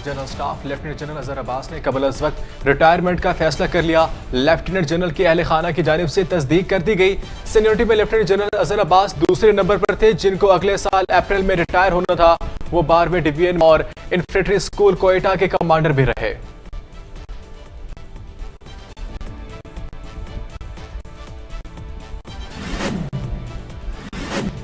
पाक general staff lieutenant general Azhar Abbas ने कबल अज वक्त रिटायरमेंट का फैसला कर लिया। लेफ्टिनेंट जनरल के अहले खाना की जानिब से तस्दीक कर दी गई। सीनियरिटी में लेफ्टिनेंट जनरल अजहर अब्बास दूसरे नंबर पर थे, जिनको अगले साल अप्रैल में रिटायर होना था। वो 12वें डिवीजन और इन्फेंट्री स्कूल कोयटा के कमांडर भी रहे।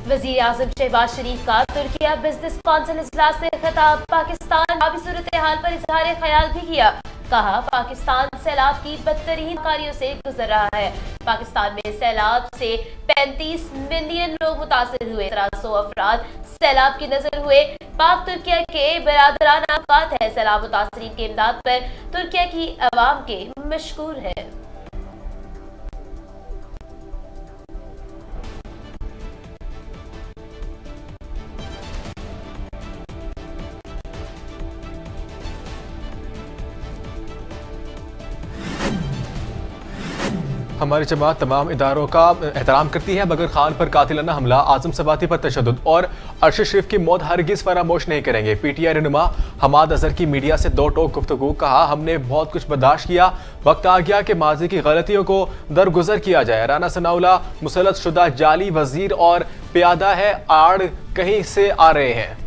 वज़ीर आज़म शहबाज शरीफ का तुर्किया बिजनेस कौंसिल इजलास से खिताब। पाकिस्तान अभी सूरत हाल पर इजहार ख्याल भी किया। कहा पाकिस्तान सैलाब की बदतरीन कार्यों से गुजर रहा है। पाकिस्तान में सैलाब से 35 मिलियन लोग मुतासिर हुए। 1300 अफराद सैलाब की नजर हुए। पाक तुर्किया के बरादराना औकात है। सैलाब मुतासरीन की इमदाद पर तुर्किया की अवाम के मशकूर है। हमारी जमात तमाम इदारों का एहतराम करती है, मगर खान पर कातिलाना हमला, आजम सबाती पर तशद्दुद और अरशद शरीफ की मौत हरगिज फरामोश नहीं करेंगे। पीटीआई रहनुमा हमाद अजहर की मीडिया से दो टोक गुफ्तगू। कहा हमने बहुत कुछ बर्दाश्त किया, वक्त आ गया कि माजी की गलतियों को दरगुजर किया जाए। राना सनाउल्लाह मुसल्लत शुदा जाली वजीर और प्यादा है, आड़ कहीं से आ रहे हैं।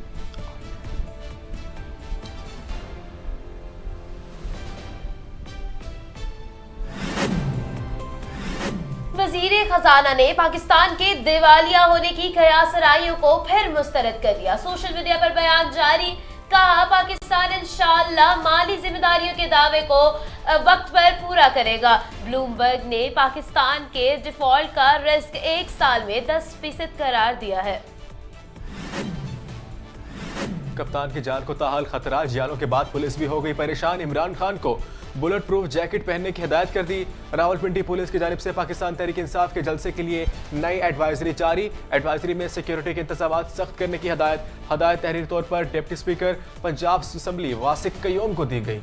वजीर खजाना ने पाकिस्तान के दिवालिया होने की कयासराइयों को फिर मुस्तरद कर दिया। सोशल मीडिया पर बयान जारी। कहा पाकिस्तान इंशाअल्लाह माली जिम्मेदारियों के दावे को वक्त पर पूरा करेगा। ब्लूमबर्ग ने पाकिस्तान के डिफॉल्ट का रिस्क 1 साल में 10% करार दिया है। कप्तान की जान को ताहाल खतरा। जियालों के बाद पुलिस भी हो गई परेशान। इमरान खान को बुलेट प्रूफ जैकेट पहनने की हिदायत कर दी। रावलपिंडी पुलिस की जानिब से पाकिस्तान तहरीक इंसाफ के जलसे के लिए नई एडवाइजरी जारी। एडवाइजरी में सिक्योरिटी के इंतजाम सख्त करने की हदायत तहरीर तौर पर deputy speaker Punjab assembly वासिक Qayyum को दी गई।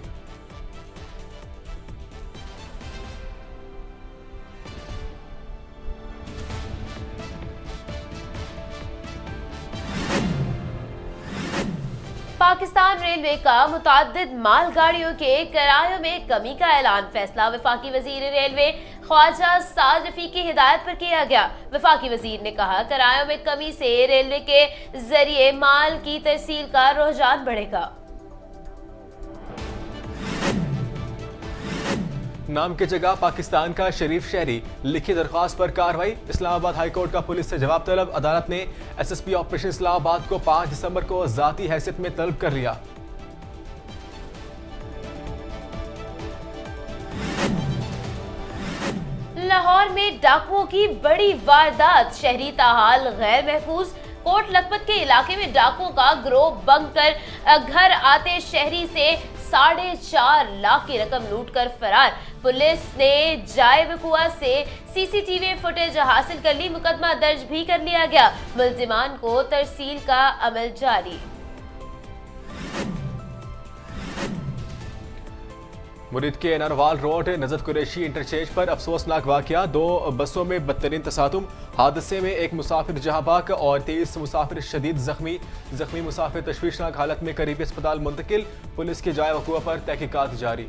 पाकिस्तान रेलवे का मुताद्दिद मालगाड़ियों के किरायों में कमी का ऐलान। फैसला वफाकी वजीर रेलवे ख्वाजा साद रफी की हिदायत पर किया गया। वफाकी वजीर ने कहा किरायों में कमी से रेलवे के जरिए माल की तरसील का रुझान बढ़ेगा। नाम की जगह पाकिस्तान का शरीफ शहरी, लिखी दरख्वास्त पर कार्रवाई। इस्लामाबाद हाई कोर्ट का पुलिस से जवाब तलब। अदालत ने एसएसपी ऑपरेशन इस्लामाबाद को 5 दिसंबर को जाती हैसियत में तलब कर लिया। लाहौर में डाकुओं की बड़ी वारदात। शहरी ताहाल गैर महफूज। कोट लखपत के इलाके में डाकुओं का गिरोह बंद कर घर आते शहरी से 4.5 लाख की रकम लूटकर फरार। पुलिस ने जाए वकुआ से सीसीटीवी फुटेज हासिल कर ली। मुकदमा दर्ज भी कर लिया गया। मुल्जिमान को तरसील का अमल जारी। मुरीद के Narwal road Najat Qureshi interchange पर अफसोसनाक वाकया। 2 बसों में बदतरीन तसादुम। हादसे में एक मुसाफिर जहां बाक और 23 मुसाफिर शदीद जख्मी मुसाफिर तशवीशनाक हालत में करीबी अस्पताल मुंतकिल। पुलिस की जाए वक़ुआ पर तहकीकात जारी।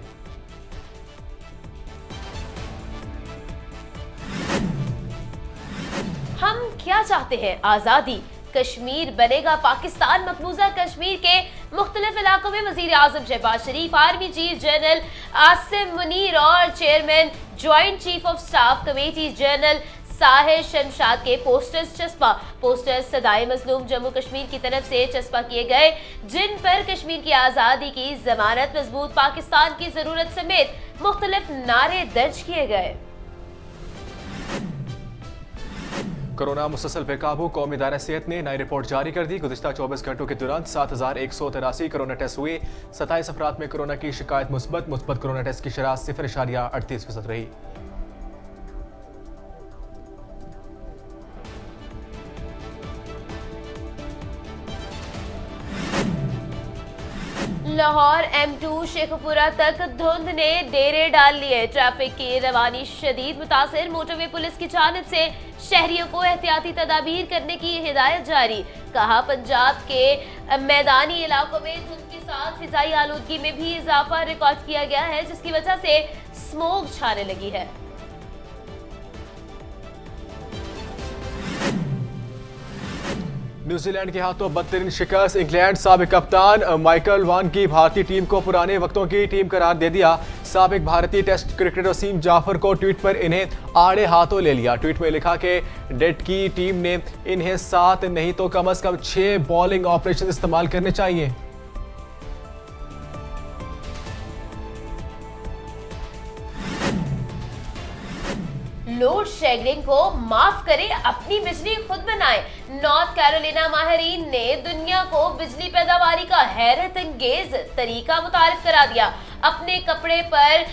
हम क्या चाहते हैं? आजादी। कश्मीर बनेगा पाकिस्तान। मकबूजा कश्मीर के मुख्तलिफ इलाकों में वजीर आजम Shehbaz Sharif, army chief general Asim Munir और chairman joint chief of staff committee general Sahir Shamshad के पोस्टर्स चस्पा। पोस्टर्स सदाए मजलूम जम्मू कश्मीर की तरफ से चस्पा किए गए, जिन पर कश्मीर की आज़ादी की जमानत, मजबूत पाकिस्तान की जरूरत समेत मुख्तलिफ नारे दर्ज किए गए। कोरोना मुसलसल बेकाबू। कौमी इदारा सेहत ने नई रिपोर्ट जारी कर दी। गुज़िश्ता 24 घंटों के दौरान 7183 कोरोना टेस्ट हुए। 27 अफराद में कोरोना की शिकायत मुस्बत कोरोना टेस्ट की शरह 0.38% रही। लाहौर M2 शेखपुरा तक धुंध ने डेरे डाल लिए। ट्रैफिक की रवानी शदीद मुतासिर। मोटरवे पुलिस की जानिब से शहरियों को एहतियाती तदाबीर करने की हिदायत जारी। कहा पंजाब के मैदानी इलाकों में धुंध की साथ फिजाई आलूदगी में भी इजाफा रिकॉर्ड किया गया है, जिसकी वजह से स्मोक छाने लगी है। न्यूजीलैंड के हाथों बदतरीन शिकस्त, इंग्लैंड साबिक कप्तान माइकल वान की भारतीय टीम को पुराने वक्तों की टीम करार दे दिया। साबिक भारतीय टेस्ट क्रिकेटर वसीम जाफर को ट्वीट पर इन्हें आड़े हाथों ले लिया। ट्वीट में लिखा कि डेट की टीम ने इन्हें 7 नहीं तो कम से कम 6 बॉलिंग ऑपरेशन इस्तेमाल करने चाहिए। लोड शेडिंग को माफ करें, अपनी बिजली खुद बनाएं। नॉर्थ कैरोलिना माहिरीन ने दुनिया को बिजली पैदावारी का हैरत अंगेज तरीका मुतारिफ करा दिया। अपने कपड़े पर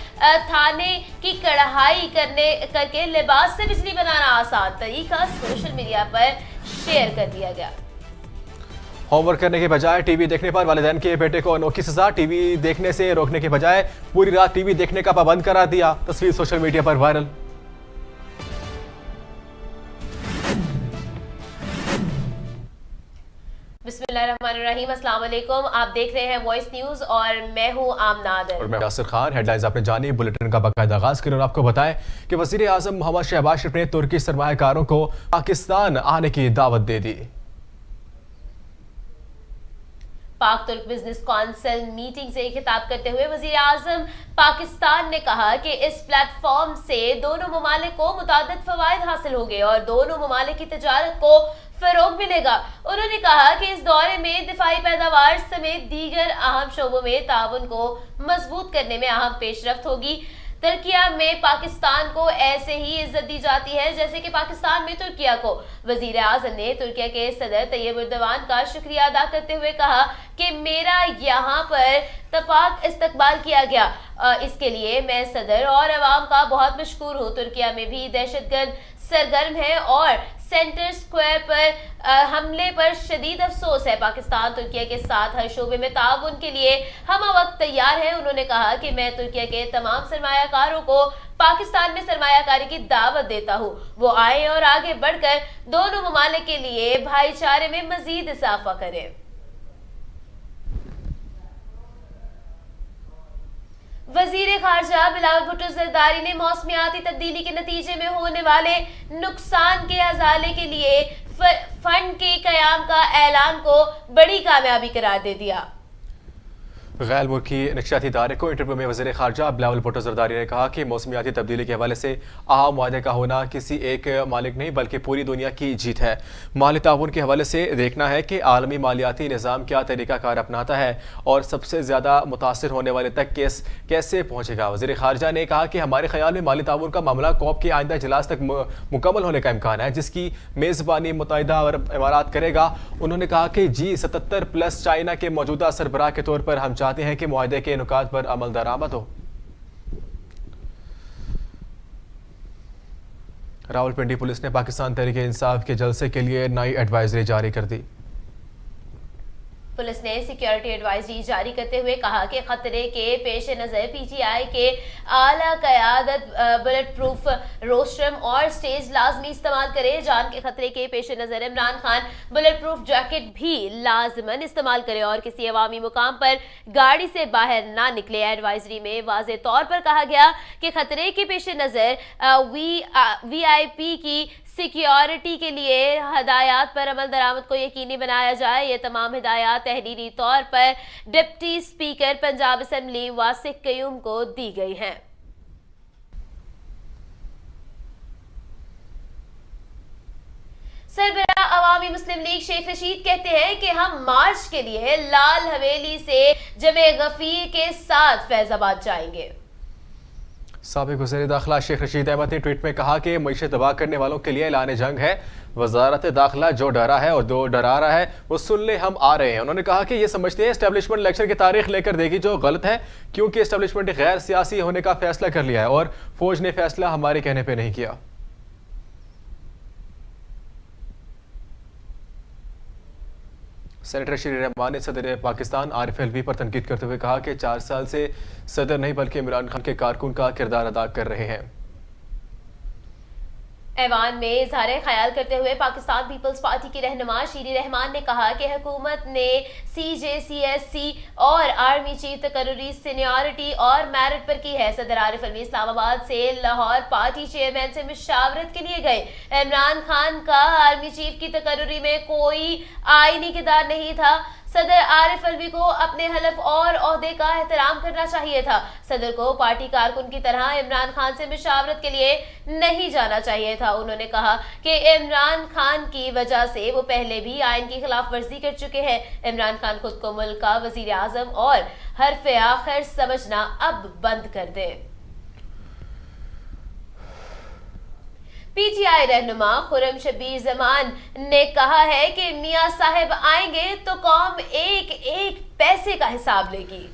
थाने की कढ़ाई करके लिबास से बिजली बनाना आसान तरीका सोशल मीडिया पर शेयर कर दिया गया। होमवर्क करने के बजाय टीवी देखने पर वालिदैन के बेटे को अनोखी सजा, टीवी देखने से रोकने के बजाय पूरी रात टीवी देखने का पाबंद करा दिया। तस्वीर सोशल मीडिया पर वायरल। बिस्मिल्लाहिर्रहमानिर्रहीम, अस्सलाम वालेकुम। आप देख रहे हैं वॉइस न्यूज और मैं हूं आमना आदिल। और मैं यासिर खान। हेडलाइंस आपने जानी, बुलेटिन का बाकायदा आगाज करें और आपको बताएं कि वजीर आजम मोहम्मद शहबाज शरीफ ने तुर्की सरमायाकारों को पाकिस्तान आने की दावत दे दी। पाक तुर्क बिजनेस काउंसिल मीटिंग से खिताब करते हुए वजीर आजम पाकिस्तान ने कहा कि इस प्लेटफॉर्म से दोनों ममालिक को मुतादिद फवायद हासिल होंगे और दोनों ममालिक की तिजारत को फरोग मिलेगा। उन्होंने कहा कि इस दौरे में दिफाई पैदावार समेत दीगर अहम शोबों में ताउन को मजबूत करने में अहम पेशरफ्त होगी। तुर्किया में पाकिस्तान को ऐसे ही इज्जत दी जाती है जैसे कि पाकिस्तान में तुर्किया को। वजीर आज़म ने तुर्किया के सदर तैयब एर्दोगान का शुक्रिया अदा करते हुए कहा कि मेरा यहाँ पर तपाक इस्तकबाल किया गया, इसके लिए मैं सदर और अवाम का बहुत मशकूर हूँ। तुर्किया में भी दहशतगर्द सरगर्म है और सेंटर स्क्वायर पर हमले पर शदीद अफसोस है। पाकिस्तान तुर्किया के साथ हर शोबे में ताउन के लिए हम वक्त तैयार है। उन्होंने कहा कि मैं तुर्किया के तमाम सरमायाकारों को पाकिस्तान में सरमायाकारी की दावत देता हूँ, वो आए और आगे बढ़कर दोनों ममालिक के लिए भाईचारे में मजीद इजाफा करें। वजीर खारजा बिलावल भुट्टो जरदारी ने मौसमियाती तब्दीली के नतीजे में होने वाले नुकसान के अजाले के लिए फंड के कयाम का ऐलान को बड़ी कामयाबी करार दे दिया। गैर मुल्की नक्शियाती इदारे को इंटरव्यू में वज़ीर ख़ारजा बिलावल भुट्टो ज़रदारी ने कहा कि मौसमियाती तब्दीली के हवाले से अहम वादे का होना किसी एक मालिक नहीं बल्कि पूरी दुनिया की जीत है। माली ताउन के हवाले से देखना है कि आलमी मालियाती निज़ाम क्या तरीक़ाकार अपनाता है और सबसे ज़्यादा मुतासर होने वाले तक कैसे पहुँचेगा। वज़ीर ख़ारजा ने कहा कि हमारे ख्याल में माली ताउन का मामला कॉप के आइंदा इजलास तक मुकम्मल होने का इम्कान है, जिसकी मेज़बानी मुत्तहिदा अरब इमारात करेगा। उन्होंने कहा कि G77+ चाइना के मौजूदा सरबराह के तौर पर हम चाहते हैं कि मुआहदे के नुकात पर अमल दरामद हो। रावलपिंडी पुलिस ने पाकिस्तान तहरीक इंसाफ के जलसे के लिए नई एडवाइजरी जारी कर दी। पुलिस ने सिक्योरिटी एडवाइजरी जारी करते हुए कहा कि खतरे के पेश नज़र पीटीआई के आला क़यादत बुलेट प्रूफ रोस्ट्रम और स्टेज लाजमी इस्तेमाल करे। जान के खतरे के पेश नज़र Imran Khan bullet proof jacket भी लाजमन इस्तेमाल करे और किसी अवामी मुकाम पर गाड़ी से बाहर ना निकले। एडवाइजरी में वाज़े तौर पर कहा गया कि खतरे के पेश नज़र VIP की सिक्योरिटी के लिए हदायत पर अमल दरामद को यकीनी बनाया जाए। ये तमाम हिदायत तहरीरी तौर पर deputy speaker Punjab assembly वासिक Qayyum को दी गई हैं। सरबराह अवामी मुस्लिम लीग शेख रशीद कहते हैं कि हम मार्च के लिए लाल हवेली से जमे गफीर के साथ फैजाबाद जाएंगे। साबिक वज़ीर दाखिला शेख रशीद अहमद ने ट्वीट में कहा कि मईशत तबाह करने वालों के लिए ऐलान जंग है। वजारत दाखिला जो डरा है और जो डरा रहा है वो सुन ले, हम आ रहे हैं। उन्होंने कहा कि ये समझते हैं एस्टेब्लिशमेंट इलेक्शन की तारीख लेकर देगी, जो गलत है क्योंकि एस्टेब्लिशमेंट गैर सियासी होने का फैसला कर लिया है और फौज ने फैसला हमारे कहने पर नहीं किया। सेनेटर शरीर रहमान ने सदर पाकिस्तान आरिफ अलवी पर तनकीद करते हुए कहा कि 4 साल से सदर नहीं बल्कि इमरान खान के कारकुन का किरदार अदा कर रहे हैं। ऐवान में इजहार ख्याल करते हुए पाकिस्तान पीपल्स पार्टी की रहनुमा शीरी रहमान ने कहा कि हुकूमत ने CJCSC और आर्मी चीफ तकर्रुरी सीनियरिटी और मेरिट पर की है। सदर आरिफ अलवी इस्लामाबाद से लाहौर पार्टी चेयरमैन से मुशावरत के लिए गए। इमरान खान का आर्मी चीफ की तकर्रुरी में कोई आईनी किरदार नहीं था। सदर आरिफ अलवी को अपने हलफ और ओहदे का एहतराम करना चाहिए था। सदर को पार्टी कारकुन की तरह इमरान खान से मुशावरत के लिए नहीं जाना चाहिए था। उन्होंने कहा कि इमरान खान की वजह से वो पहले भी आइन की खिलाफ वर्जी कर चुके हैं। इमरान खान खुद को मुल्क का वजीर आजम और हरफ आखिर समझना अब बंद कर दे। PTI रहनुमा खुर्रम शब्बीर जमान ने कहा है कि मियां साहब आएंगे तो कौम एक एक पैसे का हिसाब लेगी।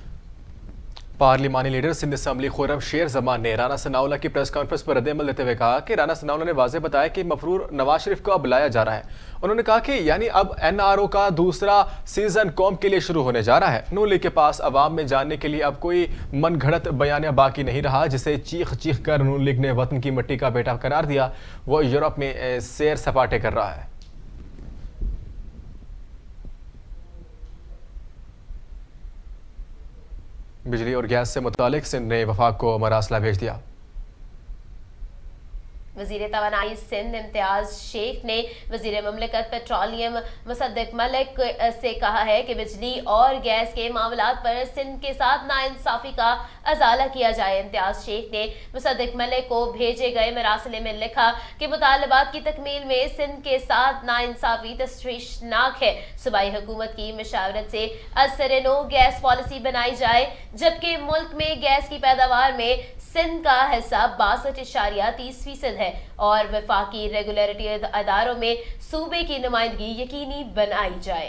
पार्लिमानी लीडर सिंध असम्बली खुर्रम शेर जमान ने राना सनाउल्लाह की प्रेस कॉन्फ्रेंस पर रद्द-ए-अमल देते हुए कहा कि राना सनाउल्लाह ने वाज़ेह बताया कि मफरूर नवाज शरीफ को अब बुलाया जा रहा है। उन्होंने कहा कि यानी अब NRO का दूसरा सीजन कौम के लिए शुरू होने जा रहा है। नून लीग के पास अवाम में जानने के लिए अब कोई मनगढ़ंत बयानिया बाकी नहीं रहा, जिसे चीख चीख कर नून लीग ने वतन की मिट्टी का बेटा करार दिया। वो यूरोप में सैर सपाटे कर रहा है। बिजली और गैस से मुतालिक सिंध ने वफाक को मरासला भेज दिया। वजीर तवानाई सिंध इम्तियाज शेख ने वजीर ममलिकत पेट्रोलियम मुसद्दिक मलिक से कहा है कि बिजली और गैस के मामलात पर सिंध के साथ नाइंसाफी का अजाला किया जाए। इम्तियाज शेख ने मुसद्दिक मलिक को भेजे गए मरासले में लिखा कि मुतालबात की तकमील में सिंध के साथ नाइंसाफी तशवीशनाक है। सूबाई हुकूमत की मशावरत से असर-ए-नो गैस पॉलिसी बनाई जाए, जबकि मुल्क में गैस की पैदावार में सिंध का हिस्सा 62.30% है और वफाकी रेगुलेटरी अदारों में सूबे की नुमाइंदगी यकीनी बनाई जाए।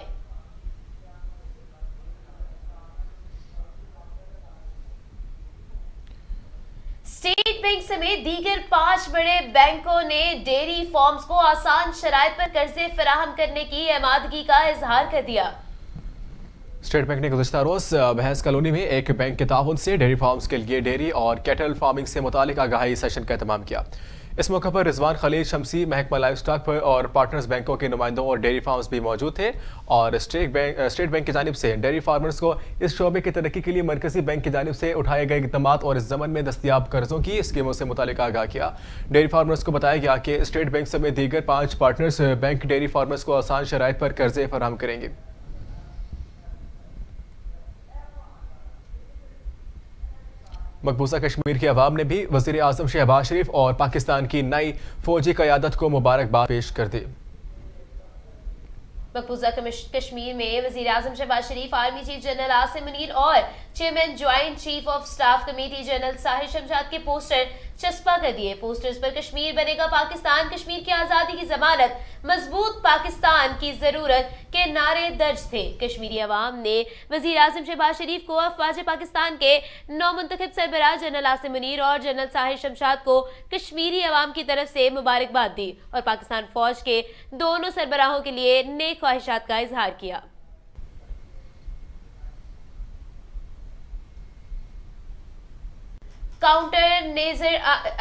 स्टेट बैंक समेत दीगर 5 बड़े बैंकों ने डेयरी फार्म्स को आसान शराइत पर कर्जे फराहम करने की आमादगी का इजहार कर दिया। स्टेट बैंक ने गुज़िश्ता रोज बहस कॉलोनी में एक बैंक के ताउन से डेयरी फार्म्स के लिए डेयरी और कैटल फार्मिंग से मुतालिक आगाही सेशन का एहतमाम किया। इस मौके पर रिजवान खलील शमसी, महकमा लाइव स्टॉक और पार्टनर्स बैंकों के नुमाइंदों और डेयरी फार्म्स भी मौजूद थे और स्टेट बैंक की जानिब से डेयरी फार्मर्स को इस शोबे की तरक्की के लिए मरकजी बैंक की जानिब से उठाए गए इक़दाम और इस ज़मन में दस्तियाब कर्जों की स्कीमों से मुतालिक आगाह किया। डेयरी फार्मर्स को बताया गया कि स्टेट बैंक समेत दीगर 5 पार्टनर्स बैंक डेयरी फार्मर्स को आसान शराइत पर कर्जे फराहम करेंगे। मकबूजा कश्मीर की अवाम ने भी वज़ीर आज़म शहबाज शरीफ और पाकिस्तान की नई फौजी क़यादत को मुबारकबाद पेश कर दी। मकबूजा कश्मीर में वज़ीर आज़म Shehbaz Sharif, army chief general Asim Munir और chairman joint chief of staff committee general Sahir Shamshad के पोस्टर चस्पा कर दिए। पोस्टर्स पर कश्मीर बनेगा पाकिस्तान, कश्मीर की आज़ादी की जमानत, मजबूत पाकिस्तान की ज़रूरत के नारे दर्ज थे। कश्मीरी अवाम ने वज़ीर आज़म शहबाज शरीफ को अफवाज पाकिस्तान के नौमुंतखब सरबराह जनरल आसिम मुनीर और जनरल साहिर शमशाद को कश्मीरी अवाम की तरफ से मुबारकबाद दी और पाकिस्तान फौज के दोनों सरबराहों के लिए नेक ख्वाहिशात का इजहार किया। काउंटर नेजर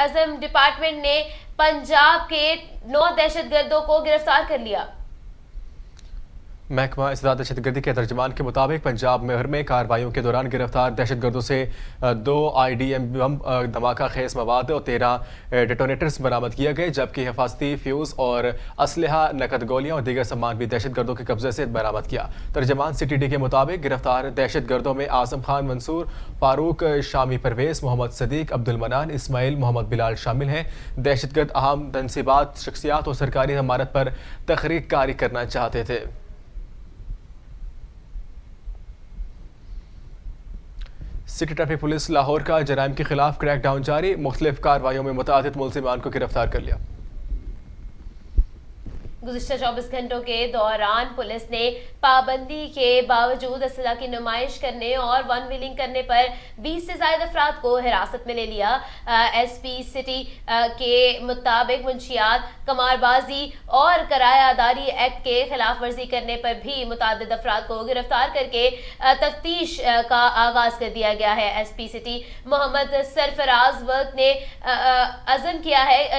अजम डिपार्टमेंट ने पंजाब के 9 दहशतगर्दों को गिरफ्तार कर लिया। महकमा इस्लाह दहशतगर्दी के तर्जमान के मुताबिक पंजाब में में कार्रवाइयों के दौरान गिरफ्तार दहशतगर्दों से 2 IDM बम, धमाका खेज मवाद और 13 डेटोनेटर्स बरामद किए गए, जबकि हिफाजती फ्यूज़ और असलहा, नकद गोलियां और दीगर सामान भी दहशतगर्दों के कब्जे से बरामद किया। तर्जमान CTD के मुताबिक गिरफ्तार दहशतगर्दों में आजम खान मंसूर, फारूक शामी परवेज, मोहम्मद सदीक, अब्दुल मनान, इस्माइल, मोहम्मद बिलाल शामिल हैं। दहशतगर्द अहम तनसीबात, शख्सियात और सरकारी इमारत पर तहरीक कारी करना चाहते थे। सिटी ट्रैफिक पुलिस लाहौर का जराइम के खिलाफ क्रैकडाउन जारी, मुख्तलिफ कार्रवाइयों में मुतादिद मुलजिमान को गिरफ्तार कर लिया। गुज़िश्ता 24 घंटों के दौरान पुलिस ने पाबंदी के बावजूद असला की नुमाइश करने और वन व्हीलिंग करने पर 20 से ज़ायद अफराद को हिरासत में ले लिया। एसपी सिटी के मुताबिक मुंशियात, कमारबाजी और किरायादारी एक्ट के खिलाफ वर्जी करने पर भी मुतादिद अफराद को गिरफ्तार करके तफ्तीश का आगाज कर दिया गया है। एसपी सिटी मोहम्मद सरफराज वर्क ने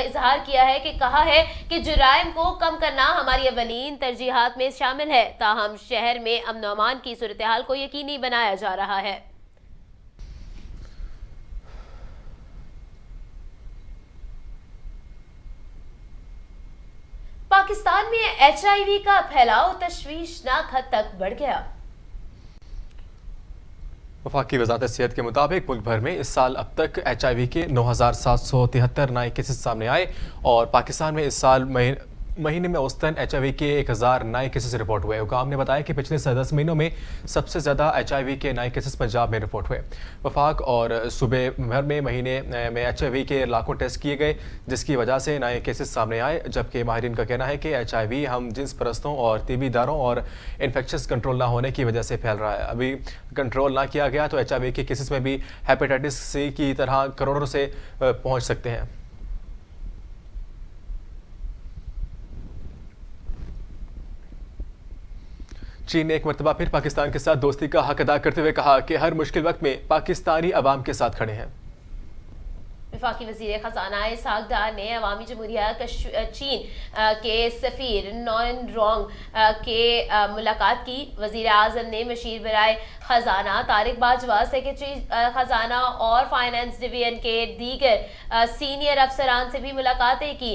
इजहार किया है कि कहा है कि जुराइम को कम करना हमारी अवलीन तरजीहात में शामिल है, ताहम शहर में अमन और अमान की सूरत हाल को यकीनी बनाया जा रहा है। पाकिस्तान में HIV का फैलाव तशवीशनाक हद तक बढ़ गया। वफाकी वज़ारत सेहत के मुताबिक मुल्क भर में इस साल अब तक HIV के 9,773 नए केसेस सामने आए और पाकिस्तान में इस साल महीने में औसतन HIV के 1,000 नए केसेस रिपोर्ट हुए। हुकाम ने बताया कि पिछले 10 महीनों में सबसे ज़्यादा HIV के नए केसेस पंजाब में रिपोर्ट हुए। वफाक और सूबे भर में महीने में HIV के लाखों टेस्ट किए गए, जिसकी वजह से नए केसेस सामने आए, जबकि माहिरीन का कहना है कि HIV हम जिन्स परस्तों और तिबी इदारों और इन्फेक्शस कंट्रोल ना होने की वजह से फैल रहा है। अभी कंट्रोल ना किया गया तो HIV के केसेस में भी हेपेटाइटिस C की तरह करोड़ों से पहुँच सकते हैं। चीन ने एक मरतबा फिर पाकिस्तान के साथ दोस्ती का हक अदा करते हुए कहा कि हर मुश्किल वक्त में पाकिस्तानी अवाम के साथ खड़े हैं। वफाकी वज़ीर ख़ज़ाना इसहाक डार ने अवामी जमहूरिया चीन के सफ़ीर नॉन रोंग के मुलाकात की। वज़ीर आज़म ने मशीर बराए ख़ज़ाना तारिक बाजवा, सेक्रेटरी ख़ज़ाना और फाइनेंस डिवीजन के दीगर सीनियर अफसरान से भी मुलाकातें की।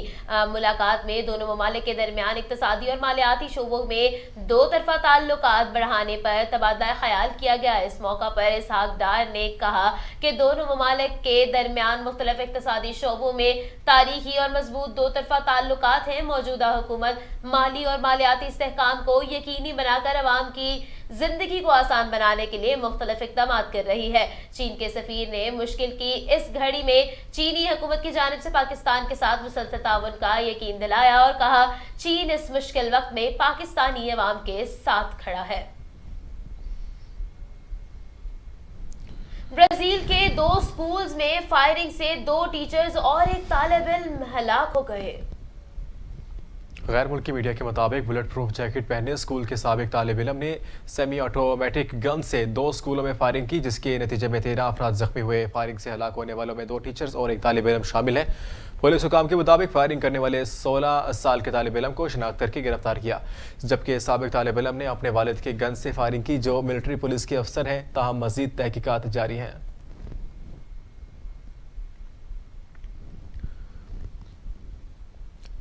मुलाकात में दोनों ममालिक के दरमियान इक़्तिसादी और मालियाती शोबों में दो तरफ़ा ताल्लुकात बढ़ाने पर तबादला ख्याल किया गया। इस मौका पर इसहाक डार ने कहा कि दोनों ममालिक के दरमियान मुख्तलिफ इक़्तिसादी शोबों में तारीखी और मजबूत दो तरफ़ा ताल्लुकात हैं। मौजूदा हुकूमत माली और मालियाती इस्तेहकाम को यकीनी बनाकर अवाम की जिंदगी को आसान बनाने के लिए मुख्तलिफ इक़दाम कर रही है। चीन के सफ़ीर ने मुश्किल की इस घड़ी में चीनी हुकूमत की जानिब से पाकिस्तान के साथ मुसलसल ताउन का यकीन दिलाया और कहा चीन इस मुश्किल वक्त में पाकिस्तानी अवाम के साथ खड़ा है। ब्राजील के 2 स्कूल्स में फायरिंग से 2 टीचर्स और एक तालिब इल्म हलाक हो गए। गैर मुल्की मीडिया के मुताबिक बुलेट प्रूफ जैकेट पहने स्कूल के साबिक तालिब इल्म ने सेमी ऑटोमेटिक गन से 2 स्कूलों में फायरिंग की, जिसके नतीजे में 13 अफराद जख्मी हुए। फायरिंग से हलाक होने वालों में 2 टीचर्स और एक तालिब इल्म शामिल है। पुलिस हुकाम के मुताबिक फायरिंग करने वाले 16 साल के तालिब इल्म को शिनाख्त करके गिरफ्तार किया, जबकि साबिक तालिब इल्म ने अपने वालिद के गन से फायरिंग की, जो मिलिट्री पुलिस के अफसर हैं। ताहम मजीद तहकीकात जारी हैं।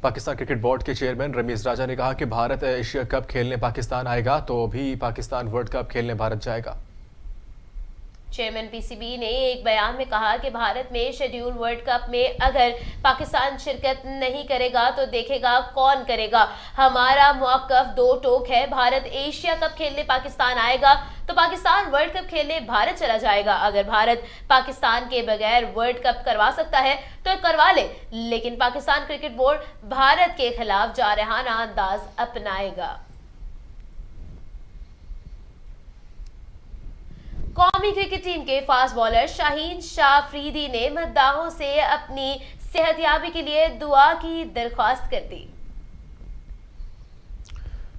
पाकिस्तान क्रिकेट बोर्ड के चेयरमैन रमीज राजा ने कहा कि भारत एशिया कप खेलने पाकिस्तान आएगा तो भी पाकिस्तान वर्ल्ड कप खेलने भारत जाएगा। चेयरमैन पीसीबी ने एक बयान में कहा कि भारत में शेड्यूल वर्ल्ड कप में अगर पाकिस्तान शिरकत नहीं करेगा तो देखेगा कौन करेगा। हमारा मौक़िफ़ 2 टोक है। भारत एशिया कप खेलने पाकिस्तान आएगा तो पाकिस्तान वर्ल्ड कप खेलने भारत चला जाएगा। अगर भारत पाकिस्तान के बगैर वर्ल्ड कप करवा सकता है तो करवा ले, लेकिन पाकिस्तान क्रिकेट बोर्ड भारत के खिलाफ जारहाना अंदाज अपनाएगा। कौमी क्रिकेट टीम के फास्ट बॉलर शाहीन शाह अफरीदी ने मद्दाहों से अपनी सेहतयाबी के लिए दुआ की दरख्वास्त कर दी।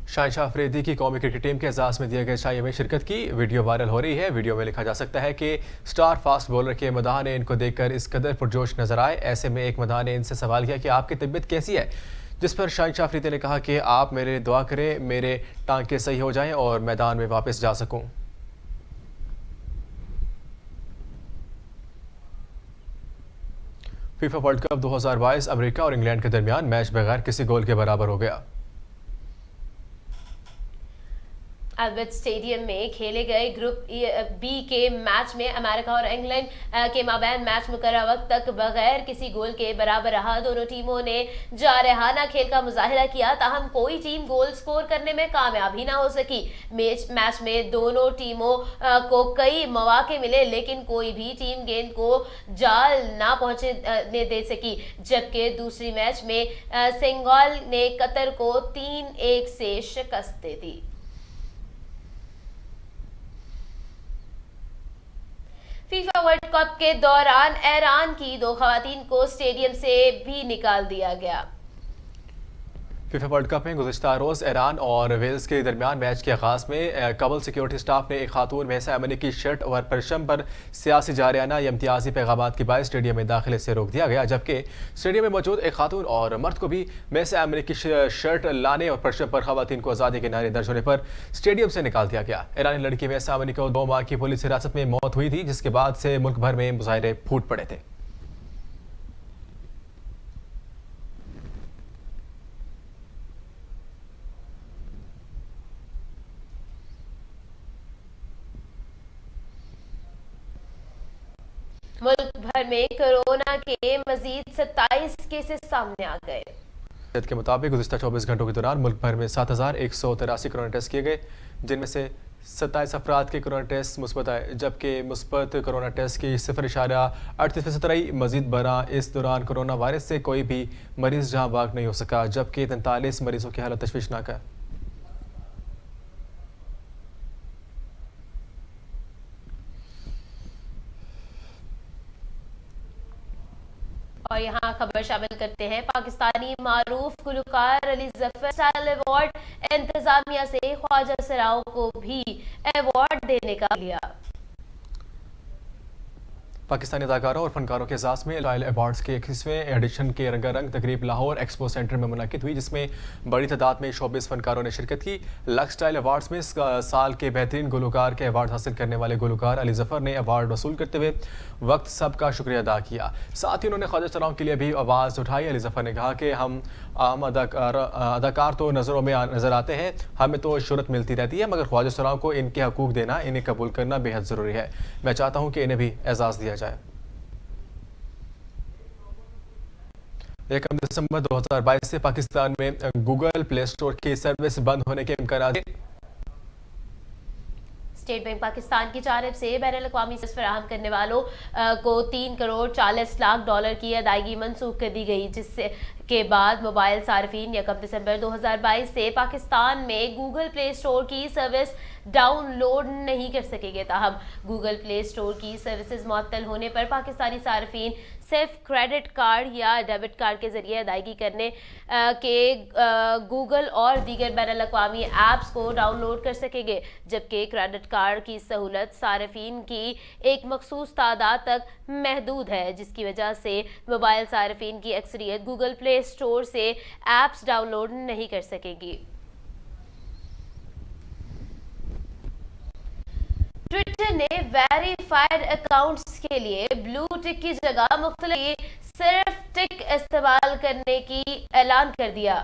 शाहीन शाह अफरीदी की कौमी क्रिकेट टीम के एजाज़ में दिए गए शाही में शिरकत की वीडियो वायरल हो रही है। वीडियो में लिखा जा सकता है कि स्टार फास्ट बॉलर के मदाह ने इनको देखकर इस कदर पुरजोश नजर आए। ऐसे में एक मदाह ने इनसे सवाल किया कि आपकी तबीयत कैसी है, जिस पर शाहीन शाह अफरीदी ने कहा कि आप मेरे लिए दुआ करें, मेरे टांके सही हो जाएं और मैदान में वापस जा सकूं। फीफा वर्ल्ड कप 2022 अमेरिका और इंग्लैंड के दरमियान मैच बगैर किसी गोल के बराबर हो गया। एल्बर्ट स्टेडियम में खेले गए ग्रुप बी के मैच में अमेरिका और इंग्लैंड के माबैन मैच मुकर्रर वक्त तक बगैर किसी गोल के बराबर रहा। दोनों टीमों ने जारहाना खेल का मुजाहिरा किया, ताहम कोई टीम गोल स्कोर करने में कामयाब ही ना हो सकी। मैच में दोनों टीमों को कई मौके मिले, लेकिन कोई भी टीम गेंद को जाल ना पहुंचने दे सकी। जबकि दूसरी मैच में सेनेगल ने कतर को 3-1 से शिकस्त दे दी। फीफा वर्ल्ड कप के दौरान ईरान की 2 खवातीन को स्टेडियम से भी निकाल दिया गया। फीफा वर्ल्ड कप में गुज़िश्ता रोज़ ईरान और वेल्स के दरमियान मैच के आगाज़ में कबल सिक्योरिटी स्टाफ ने एक खातून महसा अमनी की शर्ट और परचम पर सियासी जारियाना या इम्तियाजी पैगाम की बायस स्टेडियम में दाखिले से रोक दिया गया, जबकि स्टेडियम में मौजूद एक खातून और मर्द को भी महसा अमनी की शर्ट लाने और परचम पर खवातीन को आज़ादी के नारे दर्ज होने पर स्टेडियम से निकाल दिया गया। ईरानी लड़की महसा अमनी को 2 माह की पुलिस हिरासत में मौत हुई थी, जिसके बाद से मुल्क भर में मुजाहरे फूट पड़े थे। मुल्क भर में कोरोना के मजीद 27 केसेस सामने आ गए। के मुताबिक गुज़िश्ता 24 घंटों के दौरान मुल्क भर में 7,183 कोरोना टेस्ट किए गए, जिनमें से 27 अफराद के कोरोना टेस्ट मुस्बत आए, जबकि मुस्बत कोरोना टेस्ट की 0.38% रही। मजीद बरआं इस दौरान कोरोना वायरस से कोई भी मरीज जहां भाग नहीं हो सका, जबकि 43 मरीजों की हालत तशवीशनाक है। और यहाँ खबर शामिल करते हैं, पाकिस्तानी मारूफ गुलकार अली जफर स्टाइल अवार्ड इंतजामिया से ख्वाजा सराओ को भी अवार्ड देने का लिया। पाकिस्तानी अदाकारों और फनकारों के एजाज़ में स्टाइल अवार्ड्स के 21वें एडिशन के रंगारंग तकरीब लाहौर एक्सपो सेंटर में मुनक़िद हुई, जिसमें बड़ी तादाद में शोबिस फनकारों ने शिरकत की। लक्स स्टाइल अवार्ड्स में साल के बेहतरीन गुलकार के अवार्ड हासिल करने वाले गुलकार अली जफर ने अवार्ड वसूल करते हुए वक्त सबका शुक्रिया अदा किया। साथ ही उन्होंने ख्वाजा सराओं के लिए भी आवाज़ उठाई। अली जफर ने कहा कि हम आम अदाकार तो नज़रों में नज़र आते हैं, हमें तो शोहरत मिलती रहती है, मगर ख्वाजा सराओं को इनके हकूक़ देना, इन्हें कबूल करना बेहद ज़रूरी है। मैं चाहता हूँ कि इन्हें भी एजाज़ दिया जाए। 1 दिसंबर 2022 से पाकिस्तान में गूगल प्ले स्टोर की सर्विस बंद होने के इम्कान। स्टेट बैंक पाकिस्तान की जानिब से बैनुल-अक़वामी सर्विस फराहम करने वालों को $3,40,00,000 की अदायगी मनसूख कर दी गई, जिससे के बाद मोबाइल सार्फिन 1 दिसंबर 2022 से पाकिस्तान में गूगल प्ले स्टोर की सर्विस डाउनलोड नहीं कर सकेंगे। ताहम गूगल प्ले स्टोर की सर्विसेज मुअत्तल होने पर पाकिस्तानी सार्फिन सिर्फ क्रेडिट कार्ड या डेबिट कार्ड के जरिए अदायगी करने के गूगल और दीगर बैनुल-अक़वामी ऐप्स को डाउनलोड कर सकेंगे, जबकि क्रेडिट कार्ड की सहूलत सार्फिन की एक मखसूस तादाद तक महदूद है, जिसकी वजह से मोबाइल सार्फिन की अक्सरियत गूगल प्ले स्टोर से ऐप्स डाउनलोड नहीं कर सकेगी। ट्विटर ने वेरीफाइड अकाउंट्स के लिए ब्लू टिक की जगह मुख्तलिफ सिर्फ टिक इस्तेमाल करने की ऐलान कर दिया।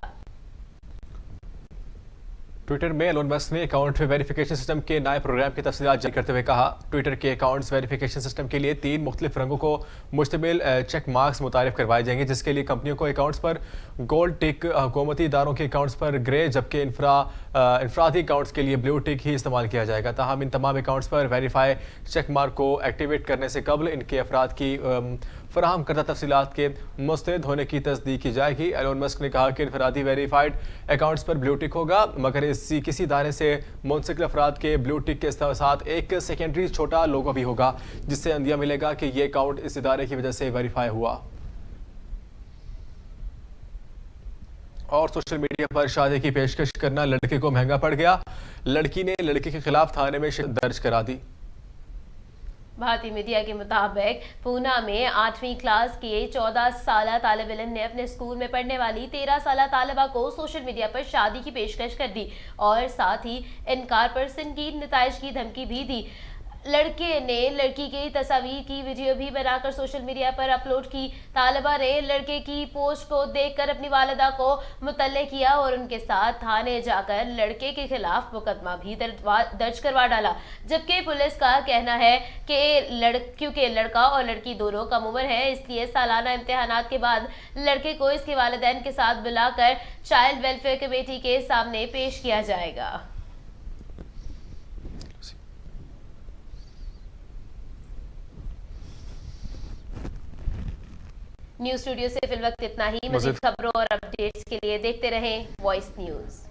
ट्विटर में एलोन मस्क ने अकाउंट वेरिफिकेशन सिस्टम के नए प्रोग्राम की तफसीलात जारी करते हुए कहा, ट्विटर के अकाउंट्स वेरिफिकेशन सिस्टम के लिए 3 मुख्तलिफ रंगों को मुश्तमिल चेक मार्क्स मुतारिफ करवाए जाएंगे, जिसके लिए कंपनियों को अकाउंट्स पर गोल्ड टिक, हुकूमती इदारों के अकाउंट्स पर ग्रे, जबकि इंफरादी अकाउंट्स के लिए ब्लू टिक ही इस्तेमाल किया जाएगा। ताहम इन तमाम अकाउंट्स पर वेरीफाई चेक मार्क को एक्टिवेट करने से कबल इनके अफराद की फराहम करदा तफसीलात के मुस्तैद होने की तस्दीक की जाएगी। एलोन मस्क ने कहा कि इनफरादी वेरीफाइड अकाउंट्स पर ब्लू टिक होगा, मगर किसी इदारे से मुंसलिक अफराद के ब्लू टिक के साथ एक सेकेंडरी छोटा लोगो भी होगा, जिससे अंदिया मिलेगा कि ये अकाउंट इस इदारे की वजह से वेरीफाई हुआ। और सोशल मीडिया पर शादी की पेशकश करना लड़के को महंगा पड़ गया, लड़की ने लड़के के खिलाफ थाने में दर्ज करा दी। भारतीय मीडिया के मुताबिक पूना में 8वीं क्लास की 14 साला तालिब इल्म ने अपने स्कूल में पढ़ने वाली 13 साला तालिबा को सोशल मीडिया पर शादी की पेशकश कर दी और साथ ही इनकार पर संगीन नताइज की धमकी भी दी। लड़के ने लड़की की तस्वीर की वीडियो भी बनाकर सोशल मीडिया पर अपलोड की। तालिबा ने लड़के की पोस्ट को देखकर अपनी वालिदा को मुतल्ले किया और उनके साथ थाने जाकर लड़के के खिलाफ मुकदमा भी दर्ज करवा डाला। जबकि पुलिस का कहना है कि क्योंकि लड़का और लड़की दोनों कम उम्र है, इसलिए सालाना इम्तिहानात के बाद लड़के को इसके वालिदैन के साथ बुलाकर चाइल्ड वेलफेयर कमेटी के सामने पेश किया जाएगा। न्यूज़ स्टूडियो से फिल वक्त इतना ही। मज़ीद खबरों और अपडेट्स के लिए देखते रहें वॉइस न्यूज़।